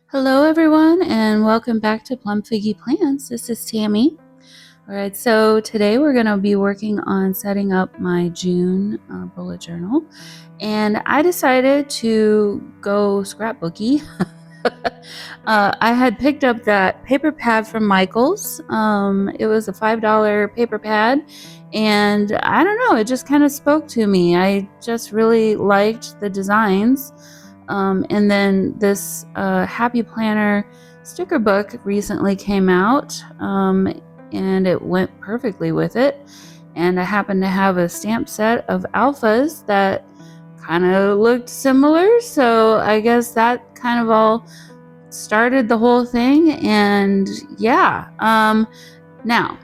Hello, everyone, and welcome back to PlumFiggy Plans. This is Tammy. All right, so today we're going to be working on setting up my June bullet journal, and I decided to go scrapbooky. I had picked up that paper pad from Michael's. It was a $5 paper pad, and I don't know, it just kind of spoke to me. I just really liked the designs. And then this Happy Planner sticker book recently came out, and it went perfectly with it. And I happened to have a stamp set of alphas that kind of looked similar, so I guess that kind of all started the whole thing. And yeah, now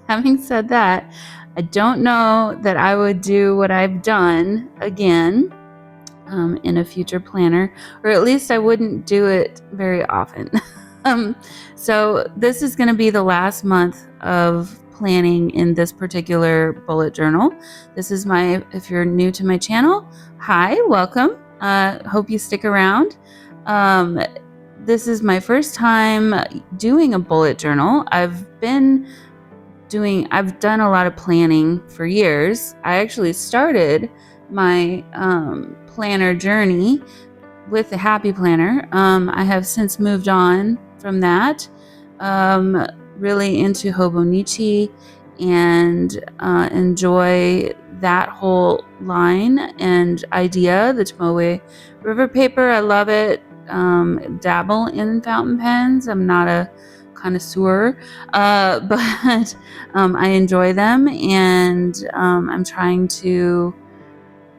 having said that, I don't know that I would do what I've done again in a future planner, or at least I wouldn't do it very often. So this is going to be the last month of planning in this particular bullet journal. This is if you're new to my channel, hi, welcome. Hope you stick around. This is my first time doing a bullet journal. I've done a lot of planning for years. I actually started my planner journey with the Happy Planner. I have since moved on from that, really into Hobonichi, and enjoy that whole line and idea. The Tomoe River paper, I love it. Dabble in fountain pens. I'm not a connoisseur, but I enjoy them, and I'm trying to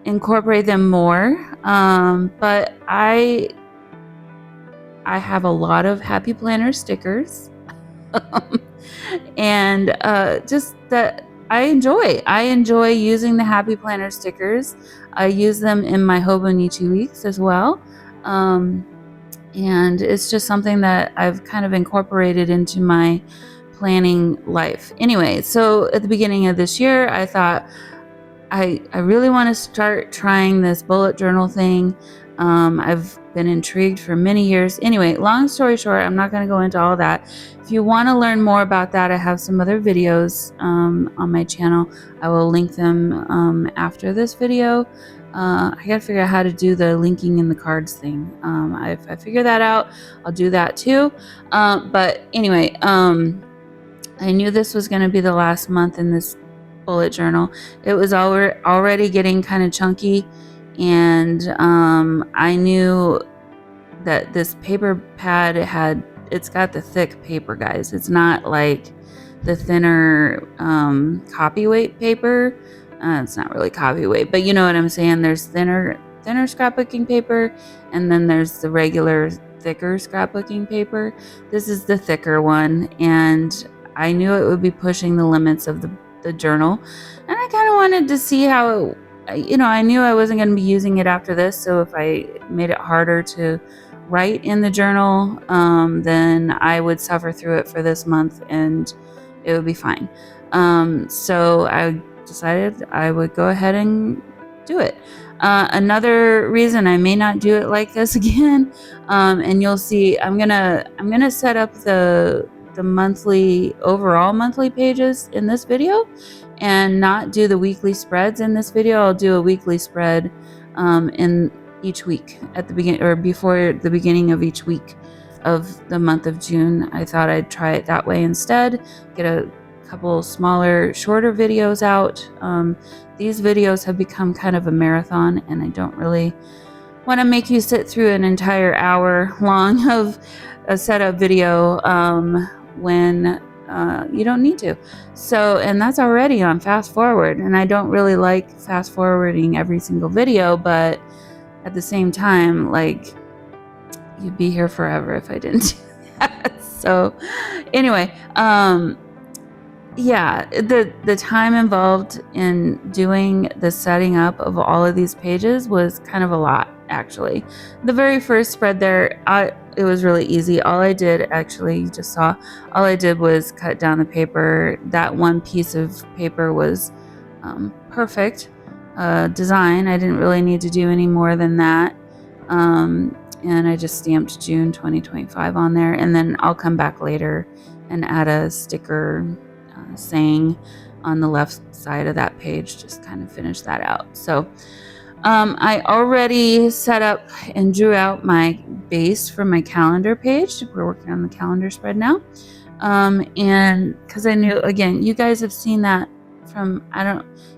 incorporate them more. But I have a lot of Happy Planner stickers, and just that I enjoy using the Happy Planner stickers. I use them in my Hobonichi weeks as well. And it's just something that I've kind of incorporated into my planning life. Anyway, so at the beginning of this year, I thought I really want to start trying this bullet journal thing. I've been intrigued for many years. Anyway, long story short, I'm not going to go into all that. If you want to learn more about that, I have some other videos on my channel. I will link them after this video. I got to figure out how to do the linking in the cards thing. If I figure that out, I'll do that too. But anyway, I knew this was going to be the last month in this bullet journal. It was already getting kind of chunky, and I knew that this paper pad it's got the thick paper, guys. It's not like the thinner copyweight paper. It's not really copyweight, but you know what I'm saying. There's thinner scrapbooking paper, and then there's the regular thicker scrapbooking paper. This is the thicker one, and I knew it would be pushing the limits of the journal, and I kind of wanted to see how I knew I wasn't going to be using it after this, so if I made it harder to write in the journal, then I would suffer through it for this month and it would be fine. So I decided I would go ahead and do it. Another reason I may not do it like this again, and you'll see, I'm gonna set up the overall monthly pages in this video, and not do the weekly spreads in this video. I'll do a weekly spread in each week at the beginning, or before the beginning of each week of the month of June. I thought I'd try it that way instead, get a couple smaller, shorter videos out. These videos have become kind of a marathon, and I don't really want to make you sit through an entire hour long of a setup video when you don't need to. So, and that's already on fast forward, and I don't really like fast forwarding every single video, but at the same time, like, you'd be here forever if I didn't do that. So anyway, yeah, the time involved in doing the setting up of all of these pages was kind of a lot, actually. The very first spread there, it was really easy. All I did, actually, you just saw, all I did was cut down the paper. That one piece of paper was perfect design. I didn't really need to do any more than that. and I just stamped June 2025 on there, and then I'll come back later and add a sticker saying on the left side of that page, just kind of finish that out. So I already set up and drew out my base for my calendar page. We're working on the calendar spread now. And because I knew, again, you guys have seen that from,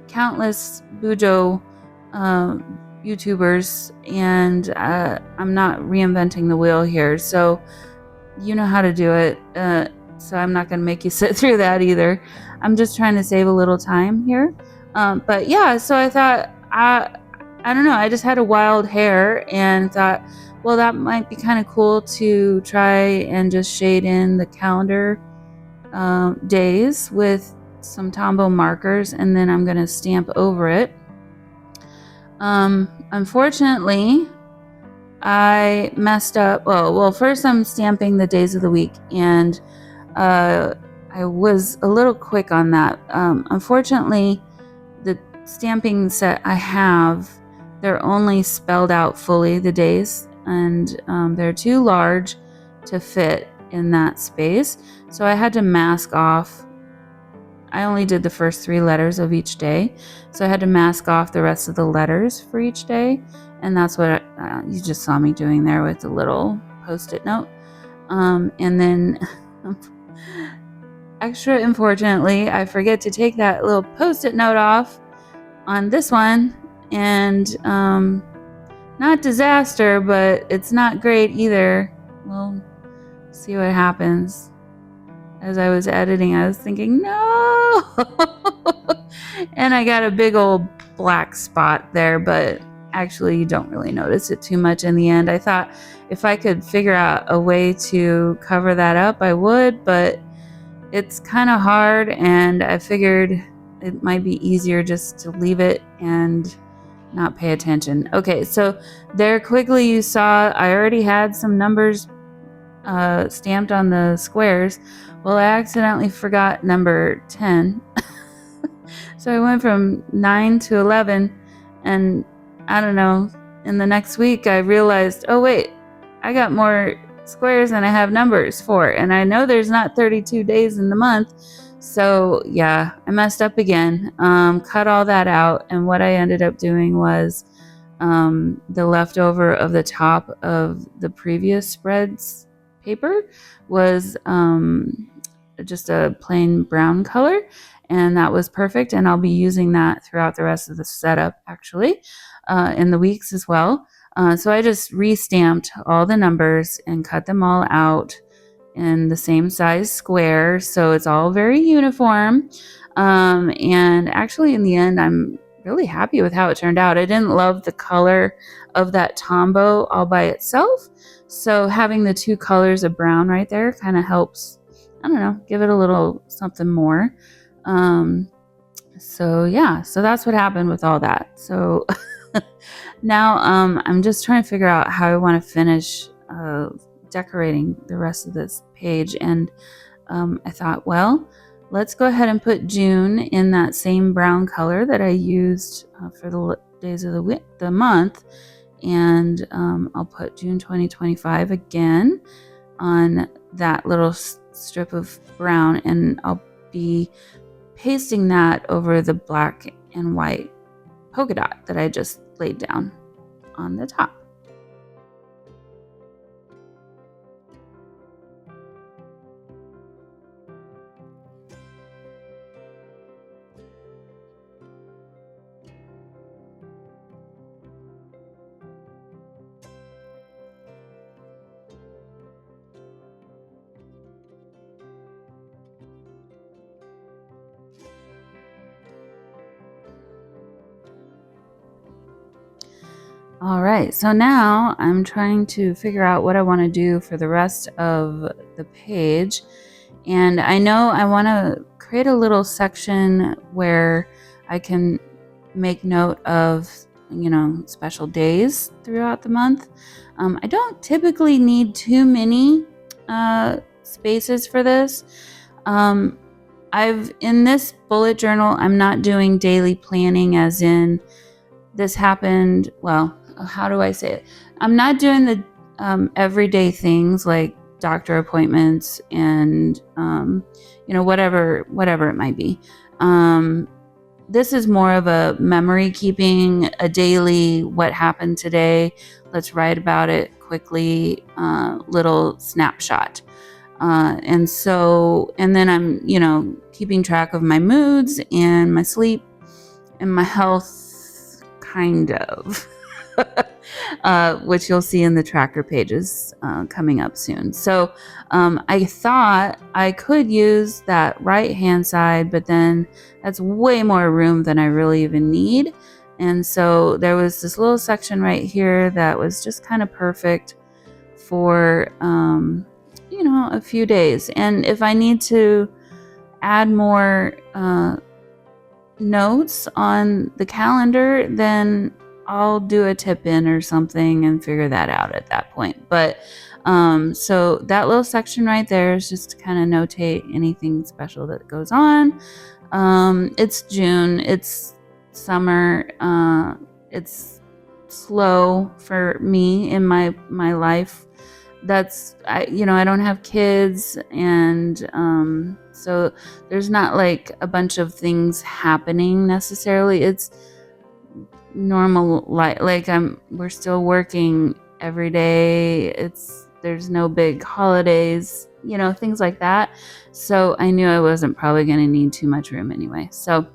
countless Bujo YouTubers, and I'm not reinventing the wheel here. So you know how to do it. So I'm not going to make you sit through that either. I'm just trying to save a little time here. But yeah, so I thought, I don't know, I just had a wild hair and thought, well, that might be kind of cool to try and just shade in the calendar days with some Tombow markers, and then I'm going to stamp over it. Unfortunately, I messed up. Well, first I'm stamping the days of the week, and I was a little quick on that. Unfortunately, the stamping set I have, they're only spelled out fully, the days, and they're too large to fit in that space. So I had to mask off. I only did the first 3 letters of each day, so I had to mask off the rest of the letters for each day, and that's what you just saw me doing there with the little post-it note. And then extra unfortunately, I forget to take that little post-it note off on this one, and not disaster, but it's not great either. We'll see what happens. As I was editing, I was thinking, no! And I got a big old black spot there, but actually you don't really notice it too much in the end. I thought if I could figure out a way to cover that up, I would, but it's kind of hard, and I figured it might be easier just to leave it and not pay attention. Okay, so there quickly you saw I already had some numbers stamped on the squares. Well, I accidentally forgot number 10. So I went from 9 to 11, and I don't know, in the next week I realized, oh wait, I got more squares than I have numbers for, and I know there's not 32 days in the month. So yeah, I messed up again. Cut all that out, and what I ended up doing was the leftover of the top of the previous spreads paper was just a plain brown color, and that was perfect, and I'll be using that throughout the rest of the setup, actually, in the weeks as well. So I just re-stamped all the numbers and cut them all out in the same size square, so it's all very uniform. And actually, in the end, I'm really happy with how it turned out. I didn't love the color of that Tombow all by itself, so having the 2 colors of brown right there kind of helps, I don't know, give it a little something more. So yeah, so that's what happened with all that. So now I'm just trying to figure out how I want to finish decorating the rest of this page, and I thought, well, let's go ahead and put June in that same brown color that I used for the days of the month, and I'll put June 2025 again on that little strip of brown, and I'll be pasting that over the black and white polka dot that I just laid down on the top. All right, so now I'm trying to figure out what I want to do for the rest of the page. And I know I want to create a little section where I can make note of, special days throughout the month. I don't typically need too many spaces for this. In this bullet journal, I'm not doing daily planning as in this happened, well, how do I say it? I'm not doing everyday things like doctor appointments and whatever it might be. This is more of a memory keeping, a daily what happened today, let's write about it quickly, little snapshot. And then I'm keeping track of my moods and my sleep and my health, kind of. Which you'll see in the tracker pages coming up soon. So I thought I could use that right-hand side, but then that's way more room than I really even need. And so there was this little section right here that was just kind of perfect for, a few days. And if I need to add more notes on the calendar, then I'll do a tip in or something and figure that out at that point. But so that little section right there is just to kind of notate anything special that goes on. It's June, it's summer, it's slow for me in my life. I don't have kids, and so there's not like a bunch of things happening necessarily. It's normal life. Like we're still working every day. There's no big holidays, things like that. So I knew I wasn't probably going to need too much room anyway. So,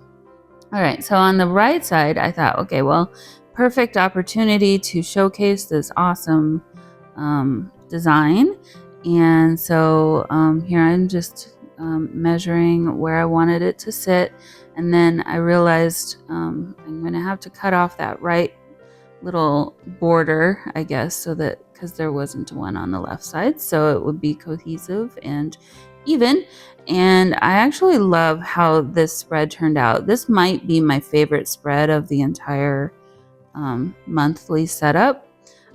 all right. So on the right side, I thought, okay, well, perfect opportunity to showcase this awesome design. And so here I'm just measuring where I wanted it to sit. And then I realized I'm going to have to cut off that right little border, I guess, because there wasn't one on the left side. So it would be cohesive and even. And I actually love how this spread turned out. This might be my favorite spread of the entire monthly setup.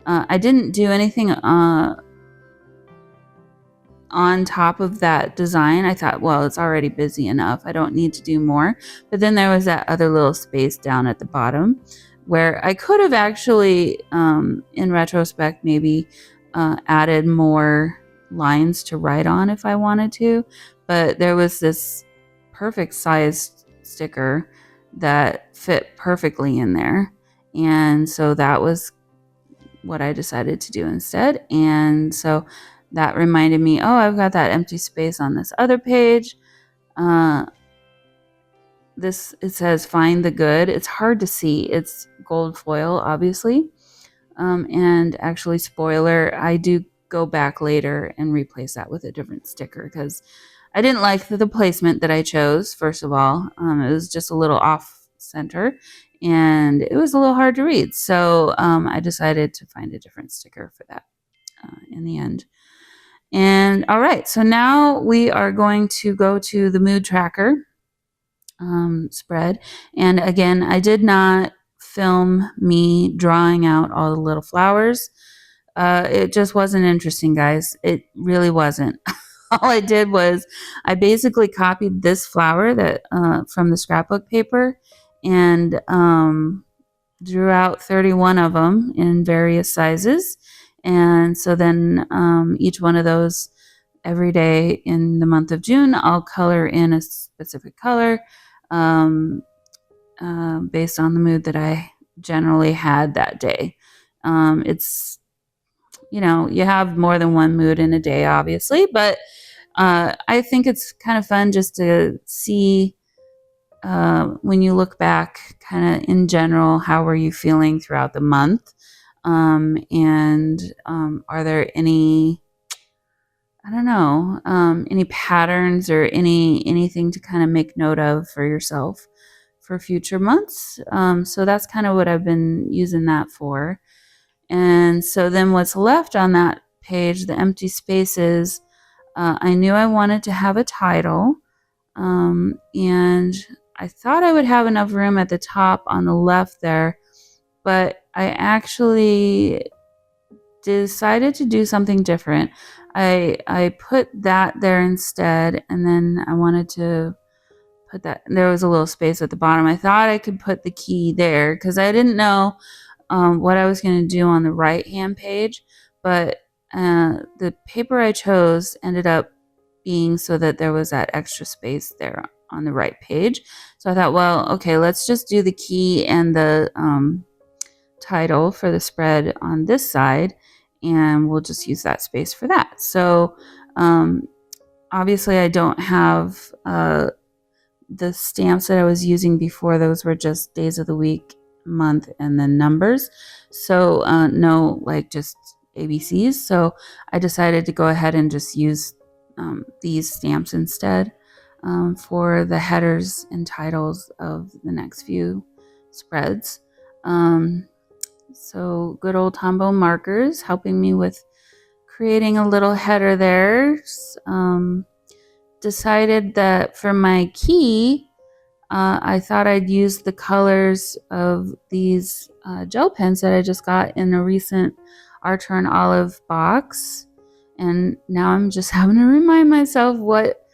I didn't do anything on top of that design. I thought, well, it's already busy enough. I don't need to do more. But then there was that other little space down at the bottom where I could have actually, in retrospect, maybe added more lines to write on if I wanted to. But there was this perfect sized sticker that fit perfectly in there. And so that was what I decided to do instead. And so that reminded me, oh, I've got that empty space on this other page. It says find the good. It's hard to see. It's gold foil, obviously. And actually, spoiler, I do go back later and replace that with a different sticker because I didn't like the placement that I chose, first of all. It was just a little off center and it was a little hard to read. So I decided to find a different sticker for that in the end. And all right, so now we are going to go to the mood tracker spread. And again, I did not film me drawing out all the little flowers. It just wasn't interesting, guys. It really wasn't. All I did was I basically copied this flower that from the scrapbook paper and drew out 31 of them in various sizes. And so then each one of those every day in the month of June, I'll color in a specific color based on the mood that I generally had that day. It's, you have more than one mood in a day, obviously, but I think it's kind of fun just to see when you look back kind of in general, how were you feeling throughout the month? And are there any, I don't know, any patterns or anything to kind of make note of for yourself for future months? So that's kind of what I've been using that for. And so then what's left on that page, the empty spaces, I knew I wanted to have a title. And I thought I would have enough room at the top on the left there, but I actually decided to do something different. I put that there instead, and then I wanted to put that, there was a little space at the bottom. I thought I could put the key there because I didn't know what I was going to do on the right hand page, but the paper I chose ended up being so that there was that extra space there on the right page. So I thought, well, okay, let's just do the key and the title for the spread on this side, and we'll just use that space for that. So obviously I don't have the stamps that I was using before. Those were just days of the week, month, and then numbers. So no, like just ABCs. So I decided to go ahead and just use these stamps instead for the headers and titles of the next few spreads. So good old Tombow markers helping me with creating a little header there. Decided that for my key, I thought I'd use the colors of these gel pens that I just got in a recent Archer and Olive box. And now I'm just having to remind myself what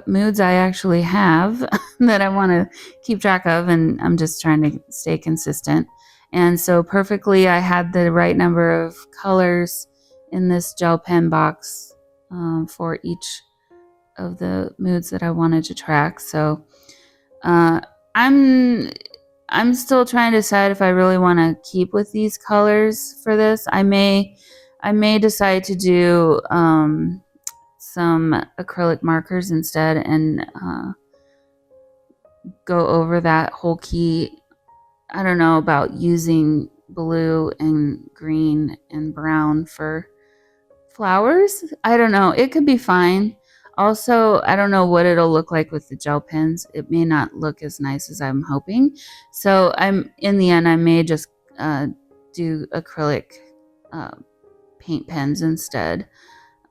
moods I actually have that I want to keep track of, and I'm just trying to stay consistent. And so perfectly, I had the right number of colors in this gel pen box for each of the moods that I wanted to track. So I'm still trying to decide if I really want to keep with these colors for this. I may decide to do some acrylic markers instead and go over that whole key. I don't know about using blue and green and brown for flowers. I don't know. It could be fine. Also, I don't know what it'll look like with the gel pens. It may not look as nice as I'm hoping. So in the end, I may just do acrylic paint pens instead.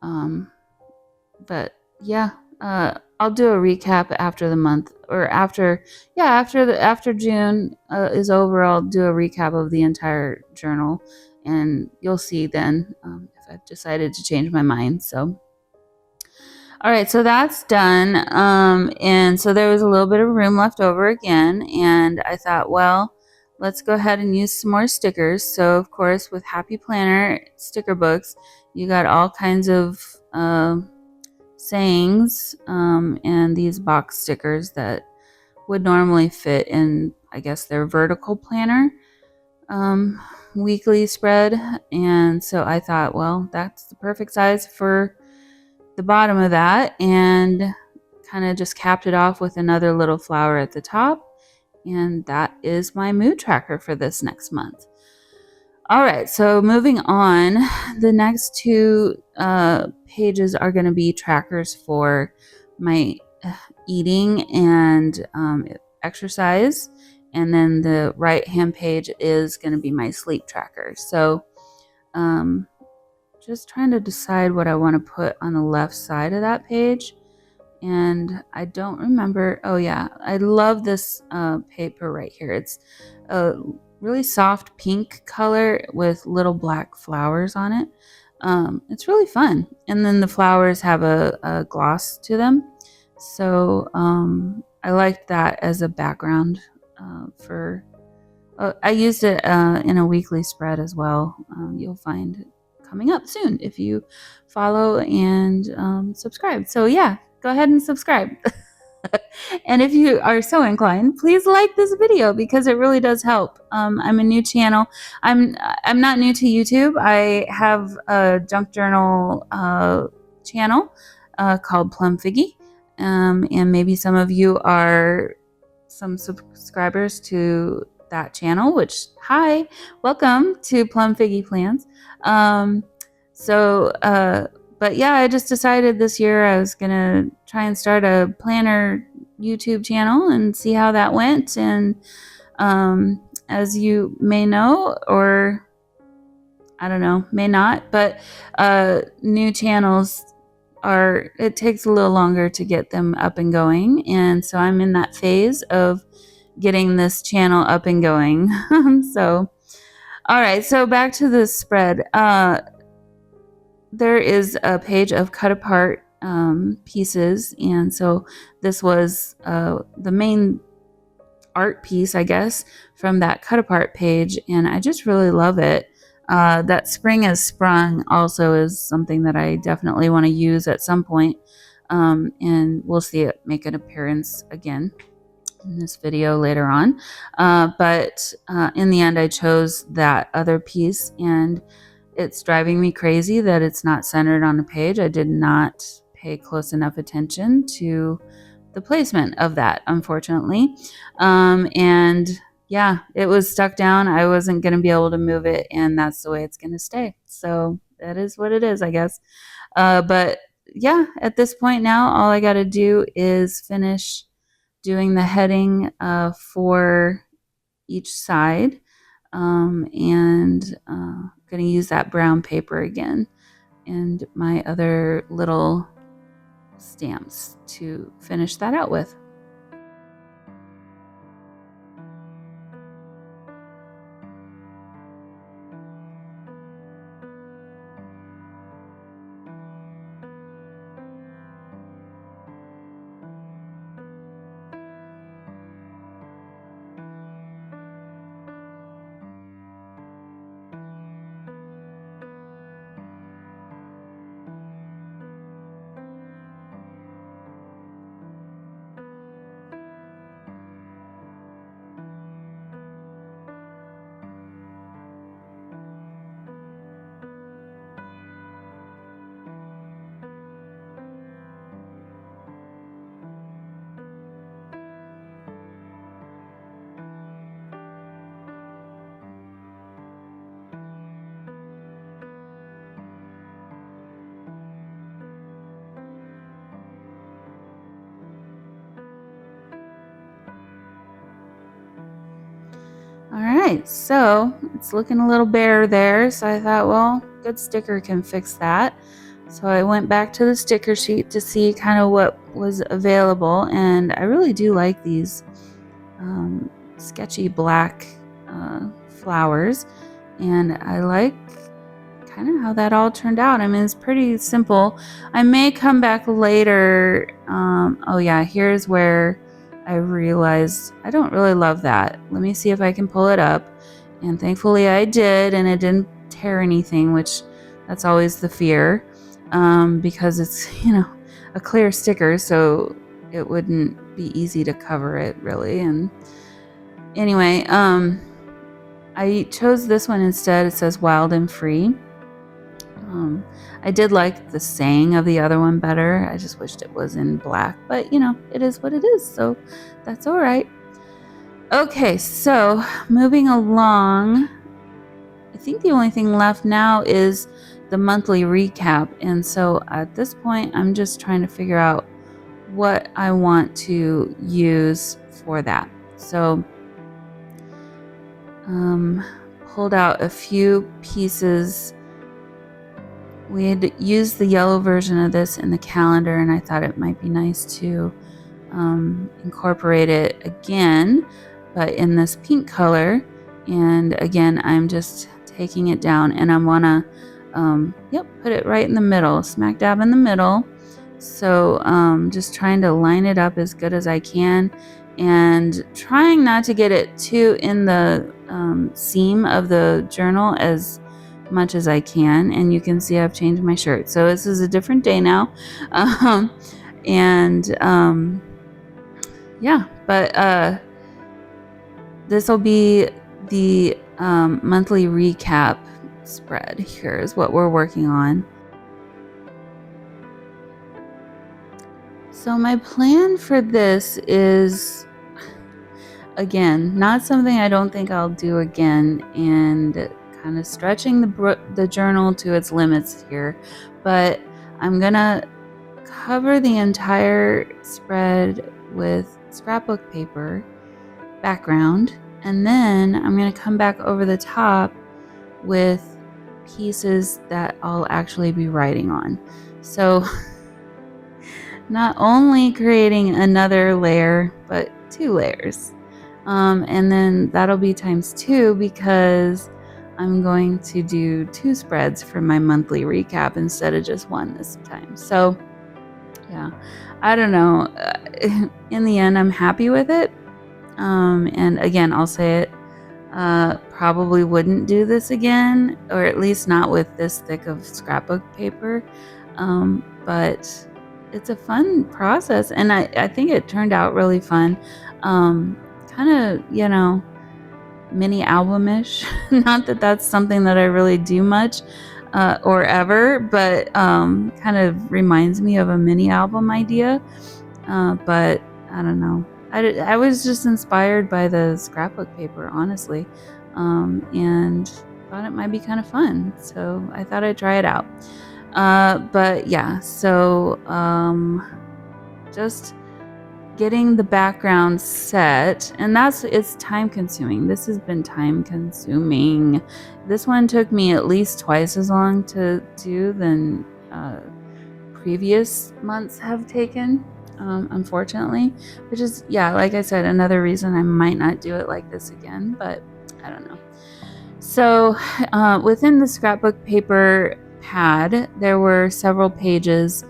But yeah, I'll do a recap after the month, or after June is over. I'll do a recap of the entire journal, and you'll see then if I've decided to change my mind. So all right, so that's done. And so there was a little bit of room left over again, and I thought, well, let's go ahead and use some more stickers. So of course, with Happy Planner sticker books, you got all kinds of sayings and these box stickers that would normally fit in, I guess, their vertical planner weekly spread. And so I thought, well, that's the perfect size for the bottom of that, and kind of just capped it off with another little flower at the top. And that is my mood tracker for this next month. All right, so moving on, the next two pages are going to be trackers for my eating and exercise. And then the right-hand page is going to be my sleep tracker. So just trying to decide what I want to put on the left side of that page. And I don't remember. Oh yeah, I love this paper right here. It's a really soft pink color with little black flowers on it. It's really fun. And then the flowers have a gloss to them. So I liked that as a background for... I used it in a weekly spread as well. You'll find coming up soon if you follow and subscribe. So yeah, go ahead and subscribe. And if you are so inclined, please like this video because it really does help. I'm a new channel. I'm not new to YouTube. I have a junk journal channel called PlumFiggy, and maybe some of you are some subscribers to that channel, which, hi, welcome to PlumFiggy Plans. But yeah, I just decided this year I was gonna try and start a planner YouTube channel and see how that went. And as you may know, or I don't know, may not, but new channels it takes a little longer to get them up and going. And so I'm in that phase of getting this channel up and going. So, all right, so back to the spread. There is a page of cut apart pieces, and so this was the main art piece, I guess, from that cut apart page, and I just really love it. that spring has sprung also is something that I definitely want to use at some point. And we'll see it make an appearance again in this video later on. But in the end, I chose that other piece, and it's driving me crazy that it's not centered on a page. I did not pay close enough attention to the placement of that, unfortunately. And yeah, it was stuck down. I wasn't going to be able to move it, and that's the way it's going to stay. So that is what it is, I guess. But yeah, at this point now, all I got to do is finish doing the heading for each side, and going to use that brown paper again and my other little stamps to finish that out with. All right, so it's looking a little bare there. So I thought, well, good sticker can fix that. So I went back to the sticker sheet to see kind of what was available. And I really do like these sketchy black flowers. And I like kind of how that all turned out. I mean, it's pretty simple. I may come back later. Oh yeah, here's where I realized I don't really love that. Let me see if I can pull it up. And thankfully I did, and it didn't tear anything, which that's always the fear, because it's, a clear sticker, so it wouldn't be easy to cover it really. And anyway, I chose this one instead. It says wild and free. I did like the saying of the other one better. I just wished it was in black, but it is what it is, so that's all right. Okay, so moving along, I think the only thing left now is the monthly recap. And so at this point, I'm just trying to figure out what I want to use for that. So pulled out a few pieces. We had used the yellow version of this in the calendar, and I thought it might be nice to incorporate it again, but in this pink color. And again, I'm just taking it down, and I want to put it right in the middle, smack dab in the middle. So just trying to line it up as good as I can, and trying not to get it too in the seam of the journal as much as I can. And you can see I've changed my shirt, so this is a different day now. But this will be the monthly recap spread. Here's what we're working on. So my plan for this is, again, not something I don't think I'll do again, and kind of stretching the journal to its limits here, but I'm gonna cover the entire spread with scrapbook paper background, and then I'm gonna come back over the top with pieces that I'll actually be writing on. So not only creating another layer, but 2 layers. And then that'll be ×2, because I'm going to do 2 spreads for my monthly recap instead of just 1 this time. So yeah, I don't know. In the end, I'm happy with it. And again, I'll say it Probably wouldn't do this again, or at least not with this thick of scrapbook paper. But it's a fun process, and I think it turned out really fun. Kind of, mini albumish. Not that that's something that I really do much or ever, but kind of reminds me of a mini album idea. But I don't know. I was just inspired by the scrapbook paper, honestly, and thought it might be kind of fun. So I thought I'd try it out. But yeah, so just getting the background set, and it's time consuming. This has been time consuming. This one took me at least twice as long to do than previous months have taken, unfortunately, which is, yeah, like I said, another reason I might not do it like this again, but I don't know. So within the scrapbook paper pad, there were several pages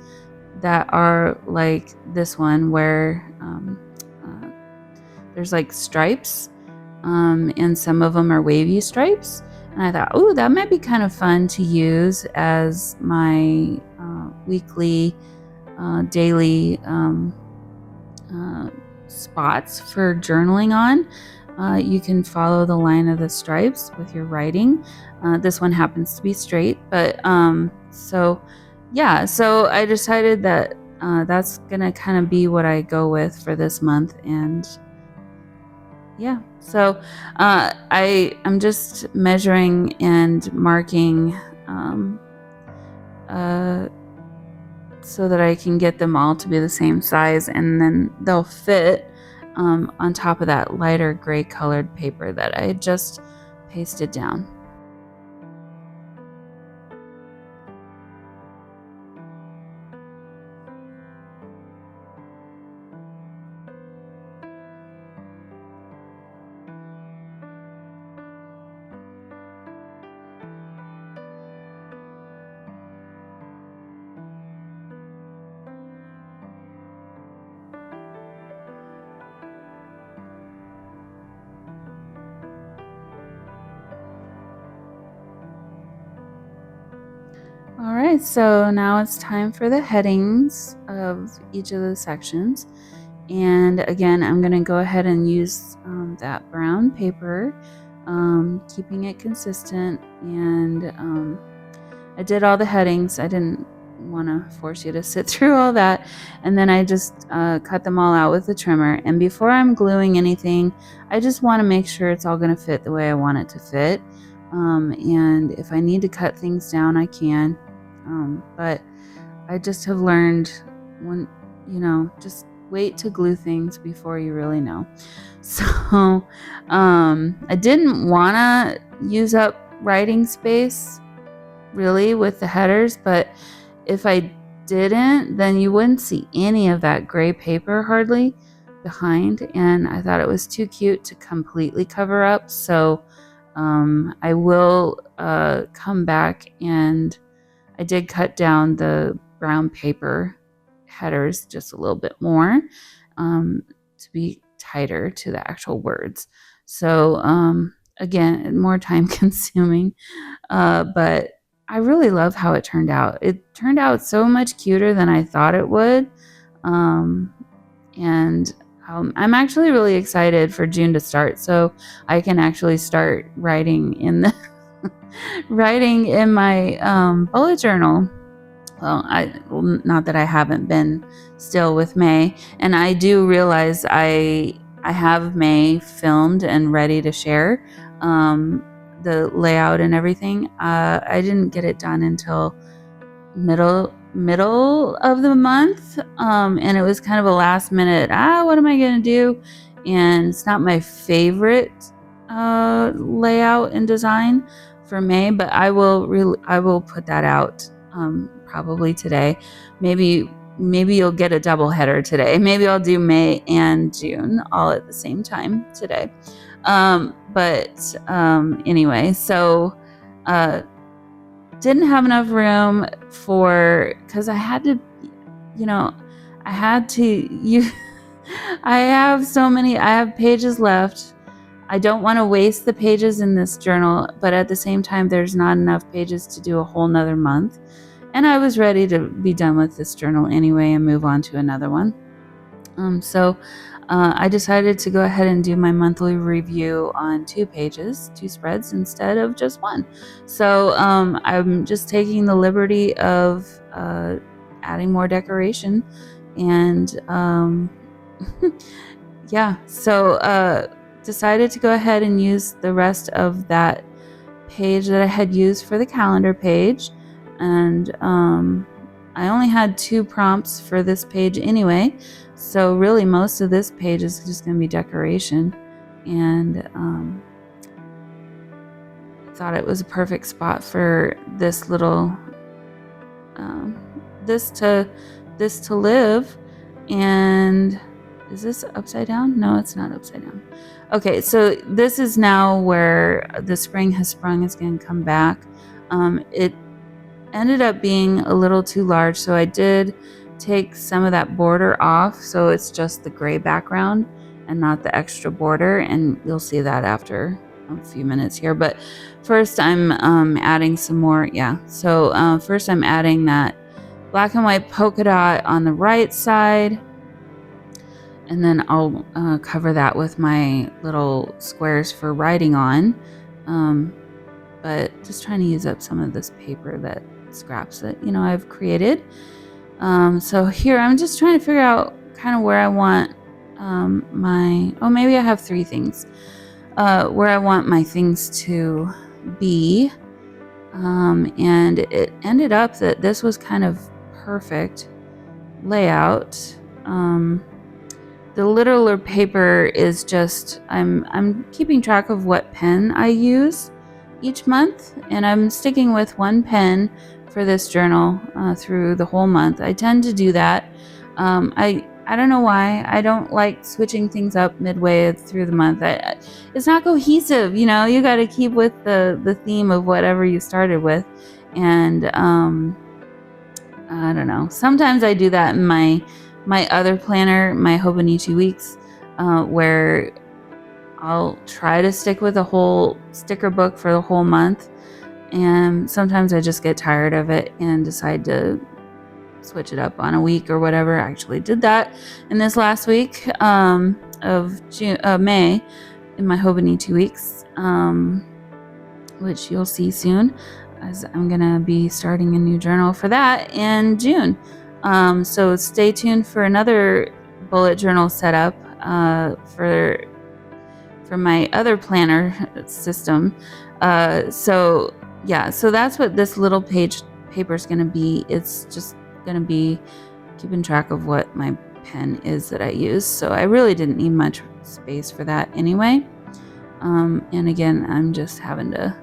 that are like this one where there's like stripes, and some of them are wavy stripes. And I thought, oh, that might be kind of fun to use as my weekly, daily spots for journaling on. You can follow the line of the stripes with your writing. This one happens to be straight, but so I decided that that's gonna kind of be what I go with for this month. And yeah, so I'm just measuring and marking so that I can get them all to be the same size, and then they'll fit on top of that lighter gray colored paper that I just pasted down. All right, so now it's time for the headings of each of the sections. And again, I'm going to go ahead and use that brown paper, keeping it consistent. And I did all the headings. I didn't want to force you to sit through all that. And then I just cut them all out with the trimmer. And before I'm gluing anything, I just want to make sure it's all going to fit the way I want it to fit. And if I need to cut things down, I can. But I just have learned just wait to glue things before you really know. So I didn't want to use up writing space really with the headers, but if I didn't, then you wouldn't see any of that gray paper hardly behind, and I thought it was too cute to completely cover up. So I will come back, and I did cut down the brown paper headers just a little bit more to be tighter to the actual words. So again, more time consuming, but I really love how it turned out. It turned out so much cuter than I thought it would. And I'm actually really excited for June to start, so I can actually start writing in the writing in my bullet journal. Well, not that I haven't been still with May, and I do realize I have May filmed and ready to share, the layout and everything. I didn't get it done until middle of the month, and it was kind of a last minute. What am I gonna do? And it's not my favorite layout and design for May, but I will put that out probably today. Maybe you'll get a double header today. Maybe I'll do May and June all at the same time today. But anyway, so didn't have enough room because I had to, I have pages left. I don't want to waste the pages in this journal, but at the same time, there's not enough pages to do a whole nother month. And I was ready to be done with this journal anyway and move on to another one. So I decided to go ahead and do my monthly review on 2 pages, 2 spreads instead of just 1. So I'm just taking the liberty of adding more decoration. And yeah, so decided to go ahead and use the rest of that page that I had used for the calendar page. And I only had 2 prompts for this page anyway, so really most of this page is just going to be decoration. And I thought it was a perfect spot for this little this to live. And is this upside down? No, it's not upside down. Okay, so this is now where the spring has sprung. It's going to come back. It ended up being a little too large, so I did take some of that border off, so it's just the gray background and not the extra border, and you'll see that after a few minutes here. But first I'm adding some more. So first I'm adding that black and white polka dot on the right side, and then I'll cover that with my little squares for writing on, but just trying to use up some of this paper, that scraps that I've created. So here I'm just trying to figure out kind of where I want maybe I have 3 things where I want my things to be, and it ended up that this was kind of perfect layout. The littler paper is just I'm keeping track of what pen I use each month, and I'm sticking with 1 pen for this journal through the whole month. I tend to do that. I don't know why. I don't like switching things up midway through the month. It's not cohesive, you got to keep with the theme of whatever you started with. And I don't know. Sometimes I do that in my other planner, my Hobonichi Weeks, where I'll try to stick with a whole sticker book for the whole month. And sometimes I just get tired of it and decide to switch it up on a week or whatever. I actually did that in this last week of May in my Hobonichi Weeks, which you'll see soon, as I'm going to be starting a new journal for that in June. So stay tuned for another bullet journal setup for my other planner system. So that's what this little paper is going to be. It's just going to be keeping track of what my pen is that I use. So I really didn't need much space for that anyway. And again, I'm just having to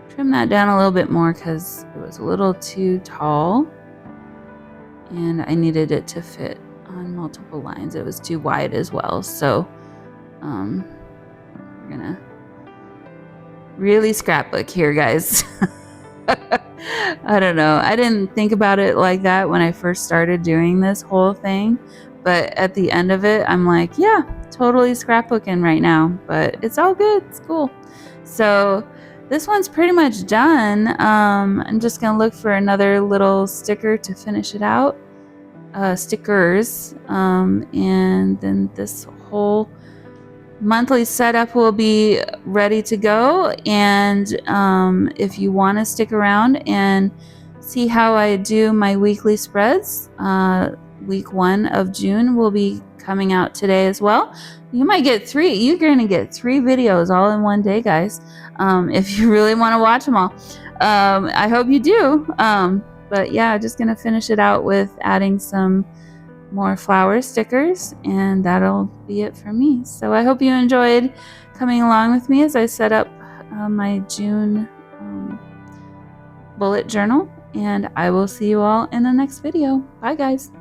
trim that down a little bit more because it was a little too tall and I needed it to fit on multiple lines. It was too wide as well. So we're gonna really scrapbook here, guys. I don't know. I didn't think about it like that when I first started doing this whole thing, but at the end of it, I'm like, yeah, totally scrapbooking right now, but it's all good. It's cool. So this one's pretty much done. I'm just going to look for another little sticker to finish it out. Stickers. And then this whole monthly setup will be ready to go. And if you want to stick around and see how I do my weekly spreads, week 1 of June will be coming out today as well. You might get 3. You're going to get 3 videos all in one day, guys, if you really want to watch them all. I hope you do. But yeah, just going to finish it out with adding some more flower stickers, and that'll be it for me. So I hope you enjoyed coming along with me as I set up my June bullet journal, and I will see you all in the next video. Bye, guys.